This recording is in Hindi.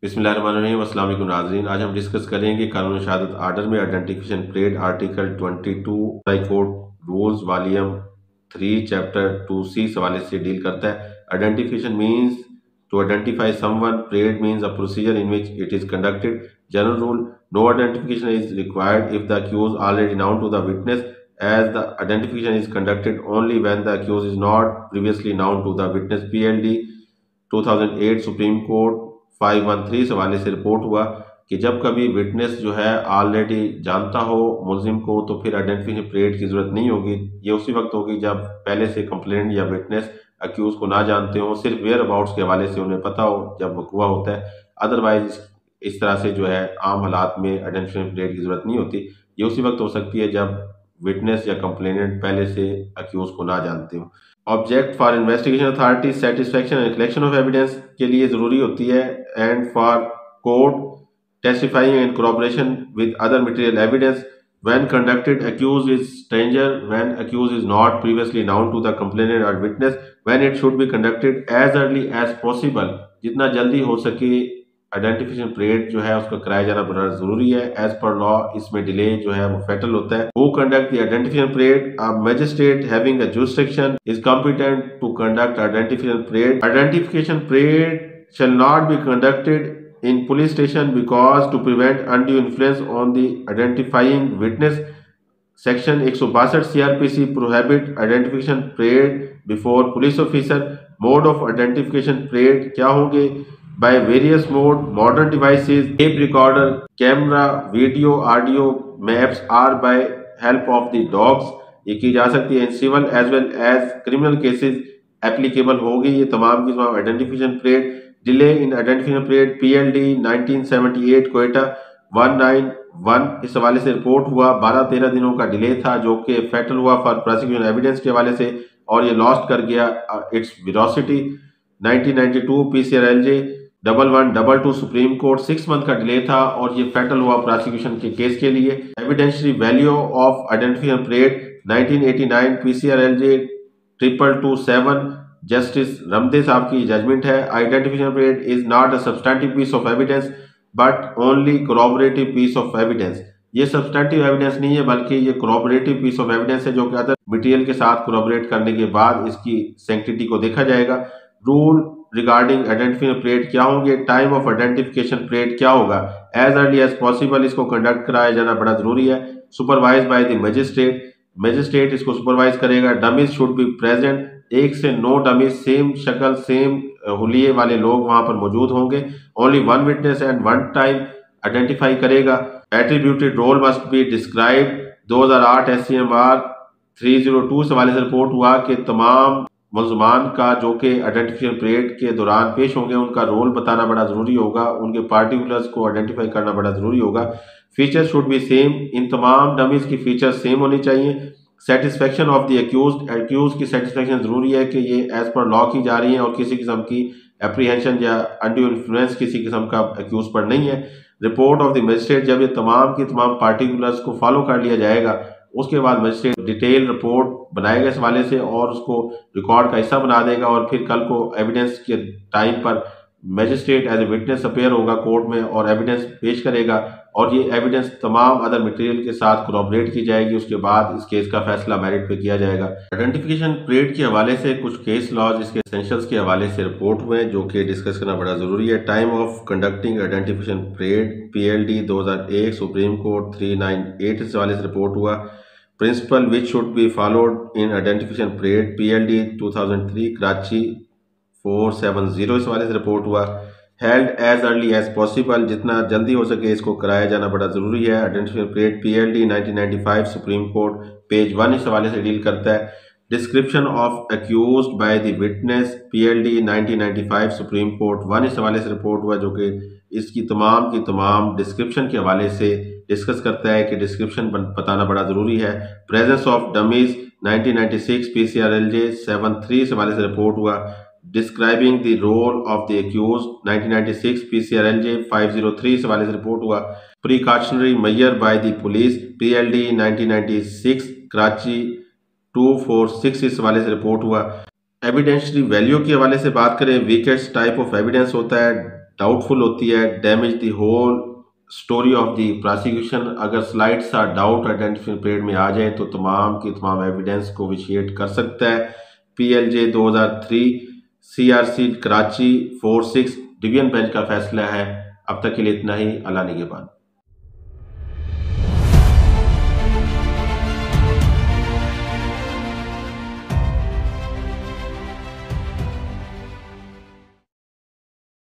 बिस्मिल्लाहिर्रहमानिर्रहीम। अस्सलाम वालेकुम नाज़रीन, आज हम डिस्कस करेंगे कानून शहादत आर्डर में identification plate article 22 high court rules volume 3 chapter 2C इस हवाले से डील करता है। Identification means to identify someone, plate means a procedure in which it is conducted. General rule, no identification is required if the accused already known to the witness as the identification is conducted only when the accused is not previously known to the witness। PLD 2008 supreme court 513 इस हवाले से रिपोर्ट हुआ कि जब कभी विटनेस जो है ऑलरेडी जानता हो मुलजिम को तो फिर आइडेंटिफिकेशन प्लेट की जरूरत नहीं होगी। ये उसी वक्त होगी जब पहले से कंप्लेंट या विटनेस अक्यूज को ना जानते हो, सिर्फ वेयर अबाउट्स के हवाले से उन्हें पता हो जब वकूआ होता है। अदरवाइज इस तरह से जो है आम हालात में आइडेंटिफिकेशन प्लेट की जरूरत नहीं होती। ये उसी वक्त हो सकती है जब विटनेस या कंप्लेनेंट पहले से अक्यूज को ना जानते हो। Object for investigation authority satisfaction and collection of evidence के लिए जरूरी होती है, and for court testifying and cooperation with other material evidence when conducted accused is stranger, when accused is not previously known to the complainant और witness, when it should be conducted as early as possible. जितना जल्दी हो सके आइडेंटिफिकेशन प्लेट जो है उसका कराया जाना बड़ा जरूरी है। एज पर लॉ इसमें डिले जो है वो फेटल होता है। Who conduct the identification plate, a magistrate having a jurisdiction is competent to conduct identification plate. Identification plate shall not be conducted in police station because to prevent undue influence on the identifying witness। Section 162 CRPC prohibit identification plate before police officer। Mode of identification plate क्या होंगे? By various mode, modern devices, tape recorder, camera, video, audio, maps or by help of the dogs. ये की जा सकती है। In civil as well as criminal cases applicable होगी ये तमाम की तमाम identification plate. Delay in identification plate PLD 1978 Quetta 191 इस हवाले से रिपोर्ट हुआ। 12-13 दिनों का डिले था जो कि फेटल हुआ फॉर प्रोसिक्यूशन एविडेंस के हवाले से और ये लॉस्ट कर गया its velocity. 1992 PCRLJ 1122 supreme court 6 month का डिले था और ये फेटल हुआ प्रोसिक्यूशन के केस के लिए। Evidentiary value of identification plate 1989 PCRLJ 2227 justice Ramday sahab की जजमेंट है। Identification plate is not a substantive piece of evidence but only corroborative piece of evidence. ये सब्सटैंटिव एविडेंस नहीं है बल्कि ये कोरॉबरेटिव पीस ऑफ एविडेंस है जो कि अदर मटेरियल के साथ कोरॉबरेट करने के बाद इसकी सैंक्टिटी को देखा जाएगा। रूल रिगार्डिंग आइडेंटिफिकेशन प्लेट क्या होंगे? टाइम ऑफ आइडेंटिफिकेशन प्लेट क्या होगा? एज अर्ली एज पॉसिबल इसको कंडक्ट कराया जाना बड़ा जरूरी है। Supervise by the magistrate, magistrate इसको सुपरवाइज करेगा। डमीज शुड बी प्रेजेंट, 1 से 9 डमीज सेम शक्ल सेम हुलिये वाले लोग वहां पर मौजूद होंगे। Only 1 witness and 1 time identify करेगा। Attributed role must be describe. 2008 SCMR 302 से हवाले से रिपोर्ट हुआ कि तमाम मुल्ज़मान का जो कि आइडेंटिफिकेशन प्लेट के दौरान पेश होंगे उनका रोल बताना बड़ा जरूरी होगा, उनके पार्टिकुलर्स को आइडेंटिफाई करना बड़ा जरूरी होगा। फीचर्स शुड बी सेम, इन तमाम डमीज की फीचर्स सेम होनी चाहिए। Satisfaction of the accused, accused की सेटिस्फेक्शन जरूरी है कि ये एज पर लॉ की जा रही है और किसी किस्म की एप्रीहेंशन या अनड्यू इन्फ्लुएंस किसी किस्म का अक्यूज पर नहीं है। रिपोर्ट ऑफ द मजिस्ट्रेट, जब ये तमाम की तमाम पार्टिकुलर्स को फॉलो कर लिया जाएगा उसके बाद मजिस्ट्रेट डिटेल रिपोर्ट बनाएगा इस हवाले से और उसको रिकॉर्ड का हिस्सा बना देगा और फिर कल को एविडेंस के टाइम पर magistrate as a witness appear होगा कोर्ट में और एविडेंस पेश करेगा और ये एविडेंस तमाम अदर मटेरियल के साथ कोलैबोरेट की जाएगी। उसके बाद इस केस का फैसला मेरिट पे किया जाएगा। आइडेंटिफिकेशन प्लेट के हवाले से कुछ केस लॉज इसके एसेंशियल्स के हवाले से रिपोर्ट हुए जो कि डिस्कस करना बड़ा जरूरी है। Time of conducting identification plate PLD 2001 supreme court 398 इस हवाले से रिपोर्ट हुआ। Principle which should be followed in identification plate PLD 2003 Karachi 470 इस हवाले से रिपोर्ट हुआ। Held as early as possible, जितना जल्दी हो सके इसको कराया जाना बड़ा जरूरी है। Identification plate PLD 1995 supreme court page 1 इस हवाले से डील करता है। Description of accused by the witness PLD 1995 supreme court 1 इस हवाले से रिपोर्ट हुआ जो कि इसकी तमाम डिस्क्रिप्शन के हवाले से डिस्कस करता है कि डिस्क्रिप्शन बताना बड़ा जरूरी है। प्रेजेंस ऑफ डमीज 1996 PCRLJ 73 इस हवाले से रिपोर्ट हुआ। Describing the role of the accused 1996 PCRLJ 503 इस हवाले से रिपोर्ट हुआ। Precautionary measure by the police PLD 1996 Karachi 246 इस हवाले से रिपोर्ट हुआ। एविडेंशियरी वैल्यू के हवाले से बात करें, वीकेस्ट टाइप ऑफ एविडेंस होता है डाउटफुल होती है, damage the whole story of the prosecution. अगर slides are doubt identification period में आ जाए तो तमाम की तमाम एविडेंस को विशिएट कर सकता है। PLJ 2003 CRC Karachi 46 division bench का फैसला है। अब तक के लिए इतना ही। अल्लाह निगहबान।